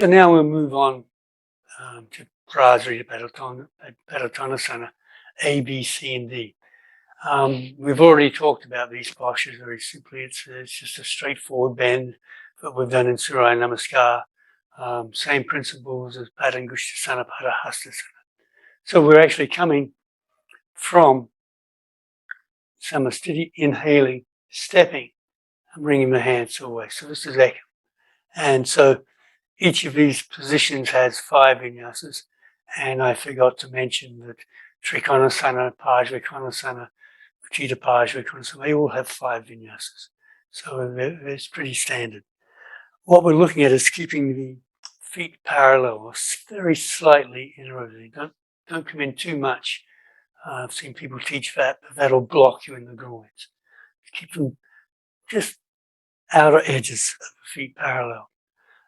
So now we'll move on to Prasarita Padottanasana, A, B, C, and D. We've already talked about these postures very simply. It's just a straightforward bend that we've done in Surya Namaskar. Same principles as Padangusthasana, Padahastasana. So we're actually coming from Samasthiti, inhaling, stepping, and bringing the hands away. So this is Ekam. And so each of these positions has 5 vinyasas. And I forgot to mention that Trikonasana, Pajvakonasana, Uchita Pajvakonasana, they all have 5 vinyasas. So it's pretty standard. What we're looking at is keeping the feet parallel or very slightly inverted. Don't come in too much. I've seen people teach that, but that'll block you in the groins. Keep them just outer edges of the feet parallel.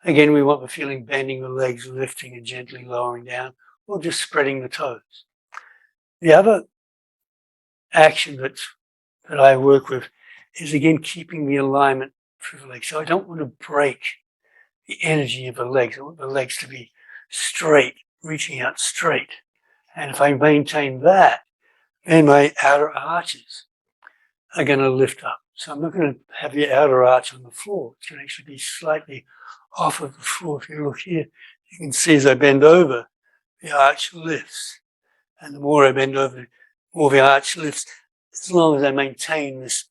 Again, we want the feeling bending the legs, lifting and gently lowering down, or just spreading the toes. The other action that I work with is, again, keeping the alignment through the legs. So I don't want to break the energy of the legs. I want the legs to be straight, reaching out straight. And if I maintain that, then my outer arches are going to lift up. So I'm not going to have the outer arch on the floor. It's going to actually be slightly off of the floor. If you look here, you can see as I bend over, the arch lifts. And the more I bend over, the more the arch lifts, as long as I maintain this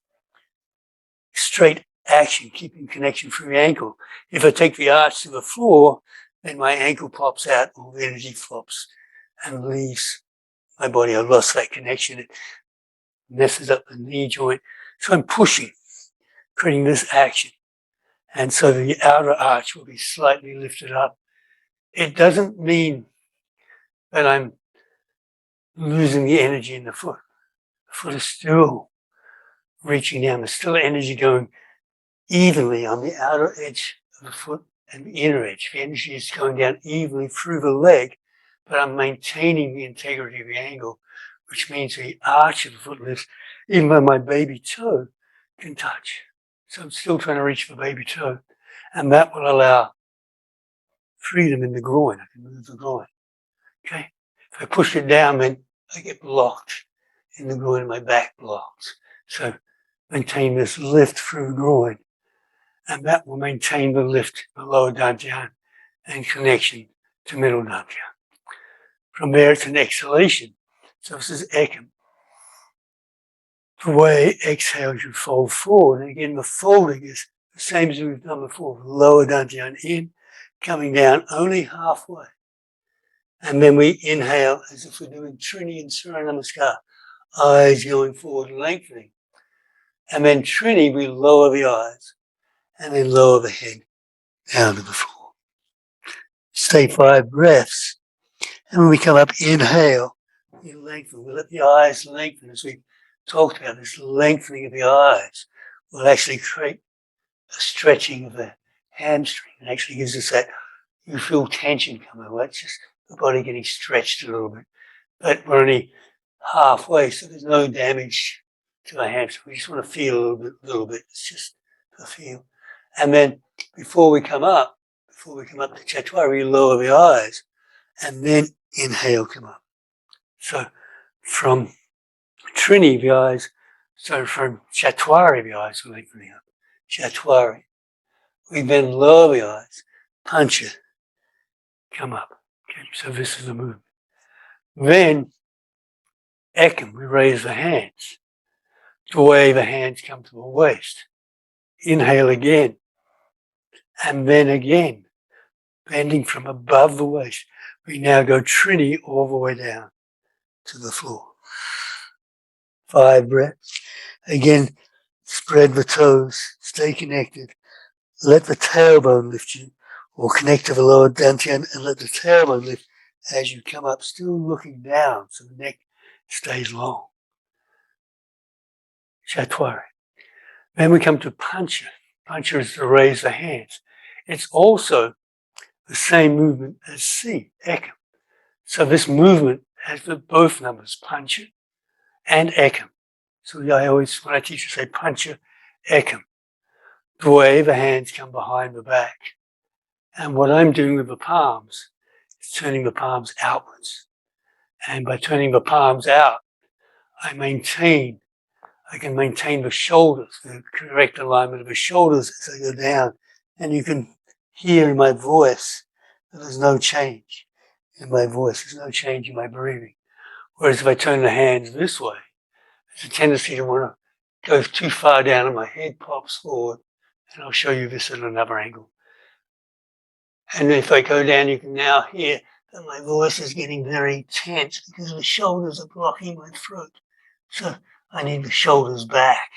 straight action, keeping connection through the ankle. If I take the arch to the floor, then my ankle pops out, all the energy flops and leaves my body. I lost that connection. It messes up the knee joint. So I'm pushing, creating this action. And so the outer arch will be slightly lifted up. It doesn't mean that I'm losing the energy in the foot. The foot is still reaching down. There's still energy going evenly on the outer edge of the foot and the inner edge. The energy is going down evenly through the leg, but I'm maintaining the integrity of the angle, which means the arch of the foot lifts, even though my baby toe can touch. So I'm still trying to reach the baby toe, and that will allow freedom in the groin. I can move the groin. Okay? If I push it down, then I get blocked in the groin, my back blocks. So maintain this lift through the groin, and that will maintain the lift, the lower dantian, and connection to middle dantian. From there, it's an exhalation. So this is Ekam. The way exhale, you fold forward. And again, the folding is the same as we've done before. Lower dantian in, coming down only halfway. And then we inhale as if we're doing Trini and Surya Namaskar. Eyes going forward, lengthening. And then Trini, we lower the eyes and then lower the head down to the floor. Stay 5 breaths. And when we come up, inhale, we lengthen. We let the eyes lengthen. As we talked about, this lengthening of the eyes will actually create a stretching of the hamstring. It actually gives us that, you feel tension coming away. It's just the body getting stretched a little bit. But we're only halfway, so there's no damage to the hamstring. We just want to feel a little bit. It's just a feel. And then before we come up to Chatwari, we lower the eyes and then inhale, come up. So from Trini, the eyes, so from Chatwari, the eyes are lengthening up. Chatwari. We then lower the eyes, punch it, come up. Okay, so this is the movement. Then Ekam, we raise the hands. The way the hands come to the waist. Inhale again. And then again, bending from above the waist. We now go Trini all the way down to the floor. 5 breaths. Again, spread the toes, stay connected. Let the tailbone lift you, or connect to the lower dantian and let the tailbone lift as you come up, still looking down so the neck stays long. Chatwari. Then we come to Pancha. Pancha is to raise the hands. It's also the same movement as C, Ekam. So this movement has both numbers, Pancha and Ekam. So I always, when I teach, I say Pancha, Ekam. The way the hands come behind the back And what I'm doing with the palms is turning the palms outwards. And by turning the palms out, I can maintain the shoulders, the correct alignment of the shoulders as I go down. And you can hear in my voice that there's no change in my voice. There's no change in my breathing. Whereas if I turn the hands this way, there's a tendency to want to go too far down and my head pops forward. And I'll show you this at another angle. And if I go down, you can now hear that my voice is getting very tense because the shoulders are blocking my throat. So I need the shoulders back,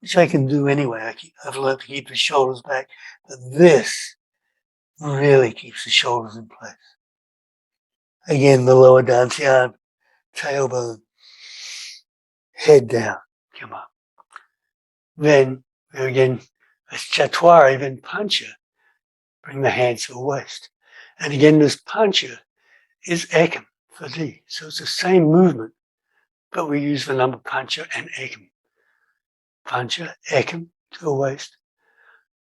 which I can do anyway. I've learned to keep the shoulders back, but this really keeps the shoulders in place. Again, the lower dantian, tailbone, head down, come up. Then again, as Chatwari, then Pancha, bring the hands to the waist. And again, this Pancha is Ekam for D. So it's the same movement, but we use the number Pancha and Ekam. Pancha, Ekam to the waist.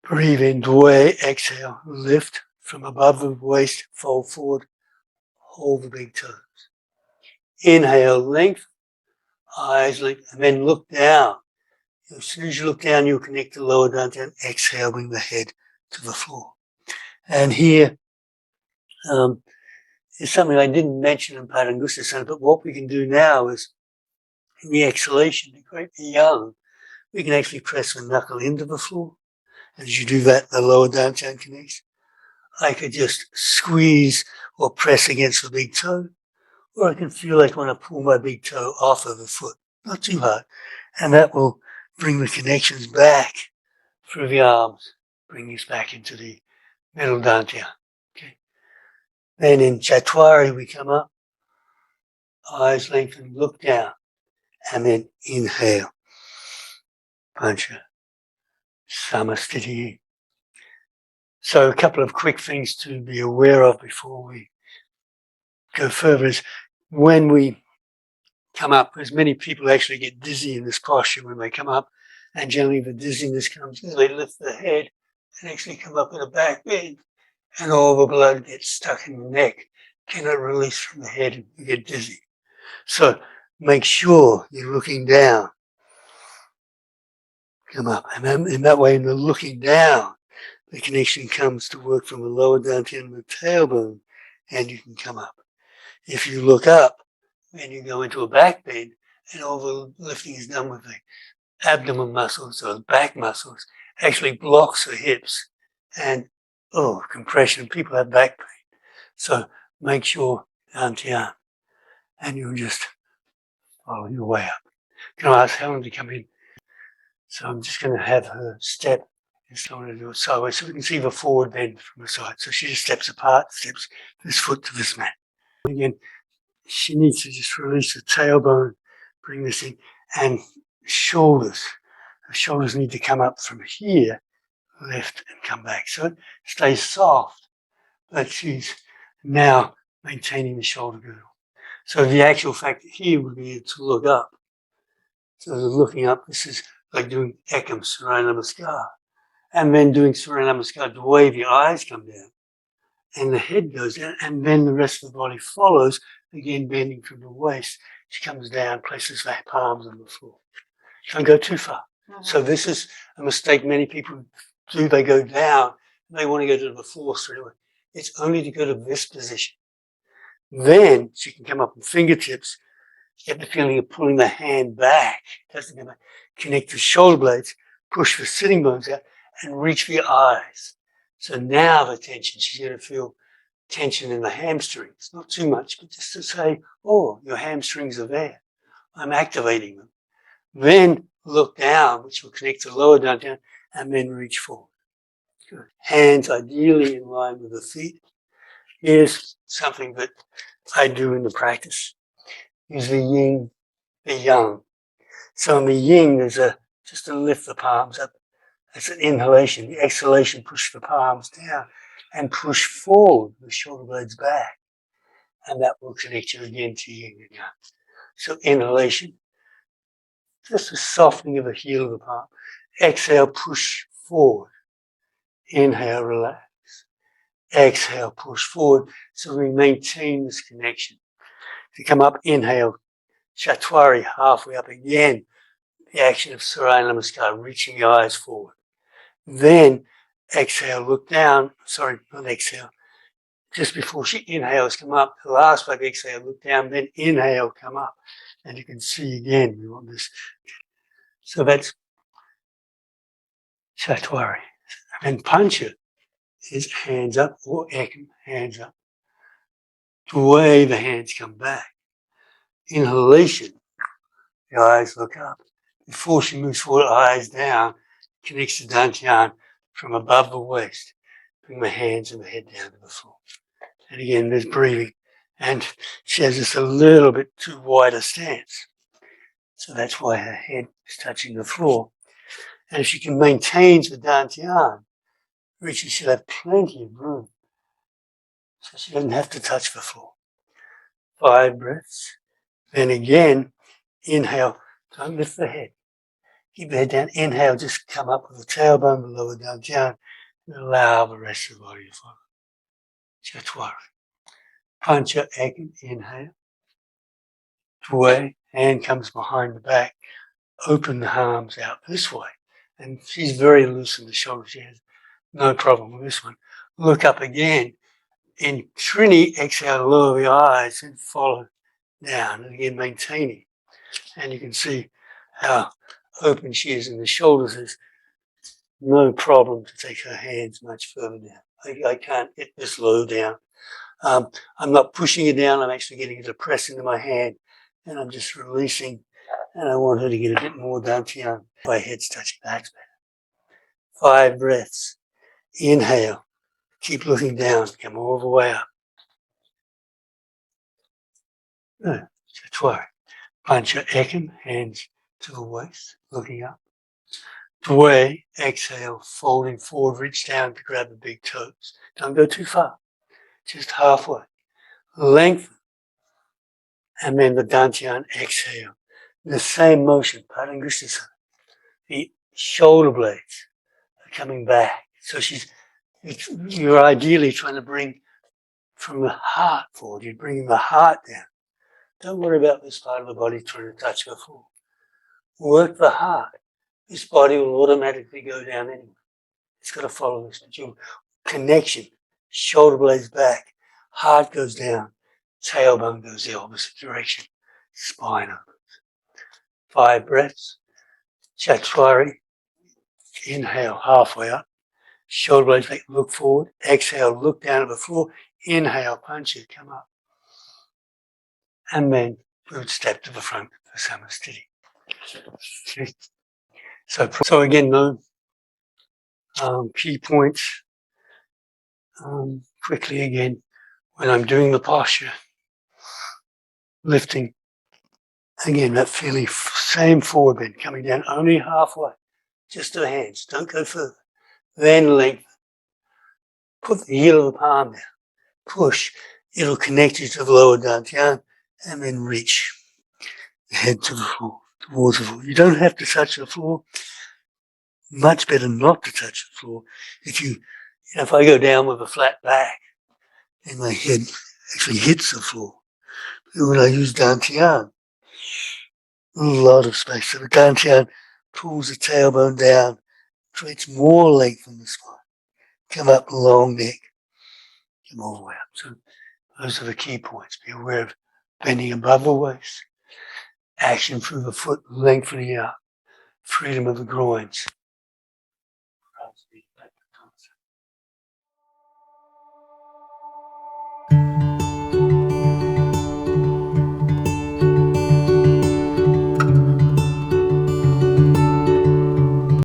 Breathe in, Dwe, exhale, lift from above the waist, fold forward, hold the big toes. Inhale, length, eyes length, and then look down. As soon as you look down, you'll connect the lower dantian. Exhale, bring the head to the floor. And here is something I didn't mention in Padottanasana, but what we can do now is in the exhalation, to create the yang, we can actually press the knuckle into the floor. As you do that, the lower dantian connects. I could just squeeze or press against the big toe, or I can feel like when I pull my big toe off of the foot, not too hard, and that will bring the connections back through the arms, bring us back into the middle dantian. Okay. Then in Chatwari, we come up, eyes lengthen, look down, and then inhale, Pancha, Samastiti. So a couple of quick things to be aware of before we go further is when we come up, as many people actually get dizzy in this posture when they come up, and generally the dizziness comes because they lift the head and actually come up in a back bend, and all the blood gets stuck in the neck, cannot release from the head, and you get dizzy. So make sure you're looking down. Come up, and in that way, in the looking down, the connection comes to work from the lower dantian to the tailbone, and you can come up. If you look up, and you go into a back bend, and all the lifting is done with the abdomen muscles or the back muscles, actually blocks the hips, and compression. People have back pain. So make sure dantian, and you'll just follow your way up. Can I ask Helen to come in? So I'm just going to have her step. Just want to do it sideways so we can see the forward bend from the side. So she just steps apart, steps this foot to this mat. Again, she needs to just release the tailbone, bring this in, and shoulders. The shoulders need to come up from here, lift and come back. So it stays soft, but she's now maintaining the shoulder girdle. So the actual factor here would be to look up. So looking up, this is like doing Ekam, Surya Namaskar. And then doing Surya Namaskar, the way the eyes come down and the head goes down, and then the rest of the body follows, again bending from the waist. She comes down, places her palms on the floor. Don't go too far. So this is a mistake many people do. They go down, and they want to go to the floor straight away. It's only to go to this position. Then she can come up with fingertips, get the feeling of pulling the hand back, doesn't come back, connect the shoulder blades, push the sitting bones out, and reach the eyes. So now the tension, she's going to feel tension in the hamstrings. Not too much, but just to say, oh, your hamstrings are there. I'm activating them. Then look down, which will connect the lower dantian, and then reach forward. Good. Hands ideally in line with the feet. Here's something that I do in the practice. Use the yin, the yang. So in the yin, there's just to lift the palms up. That's an inhalation. The exhalation, push the palms down and push forward the shoulder blades back. And that will connect you again to yin and yang. So inhalation, just a softening of the heel of the palm. Exhale, push forward. Inhale, relax. exhale, push forward. So we maintain this connection. To come up, inhale, Chatwari, halfway up again. The action of Surya Namaskar, reaching the eyes forward. Then exhale, look down. Sorry, not exhale. Just before she inhales, come up. The last wave, exhale, look down. Then inhale, come up. And you can see again, we want this. So that's Chatwari. And Pancha is hands up, or Ekam, hands up. The way the hands come back. Inhalation, the eyes look up. Before she moves forward, eyes down, connects to Dantian from above the waist. Bring my hands and the head down to the floor. And again, there's breathing. And she has just a little bit too wide a stance. So that's why her head is touching the floor. And if she can maintain the Dantian, Richie should have plenty of room. So she doesn't have to touch the floor. 5 breaths. Then again, inhale. Don't lift the head. Keep the head down. Inhale, just come up with the tailbone, the lower Dantian, and allow the rest of the body to follow. Chatwari. Pancha Ekam, inhale. Dway, hand comes behind the back. Open the arms out this way. And she's very loose in the shoulders. She has no problem with this one. Look up again. In Trini, exhale, lower the eyes and follow down. And again, maintaining. And you can see how open she is in the shoulders. There's no problem to take her hands much further down. I can't get this low down. I'm not pushing it down. I'm actually getting it to press into my hand. And I'm just releasing. And I want her to get a bit more Dantian. My head's touching the back. 5 breaths. Inhale. Keep looking down. Come all the way up. Chatwari. Pancha Ekam, hands to the waist, looking up. Dway, exhale, folding forward, reach down to grab the big toes. Don't go too far, just halfway. Lengthen. And then the Dantian, exhale. The same motion, Padangusthasana. The shoulder blades are coming back. So you're ideally trying to bring from the heart forward. You're bringing the heart down. Don't worry about this part of the body trying to touch the floor. Work the heart. This body will automatically go down anyway. It's got to follow this. But your connection, shoulder blades back, heart goes down, tailbone goes the opposite direction, spine opens. 5 breaths. Chatwari. Inhale, halfway up. Shoulder blades back, look forward. Exhale, look down at the floor. Inhale, punch it, come up. And then we would step to the front for Samastiti. So again, no key points. Quickly again, when I'm doing the posture, lifting, again, that feeling, same forward bend, coming down only halfway, just to the hands, don't go further. Then lengthen. Put the heel of the palm down, push, it'll connect you to the lower Dantian, and then reach the head to the floor, towards the floor. You don't have to touch the floor. Much better not to touch the floor. If I go down with a flat back and my head actually hits the floor, when I use Dantian, a lot of space. So the Dantian pulls the tailbone down, creates more length in the spine. Come up long neck, come all the way up. So those are the key points. Be aware of bending above the waist, action through the foot, lengthening out, freedom of the groins.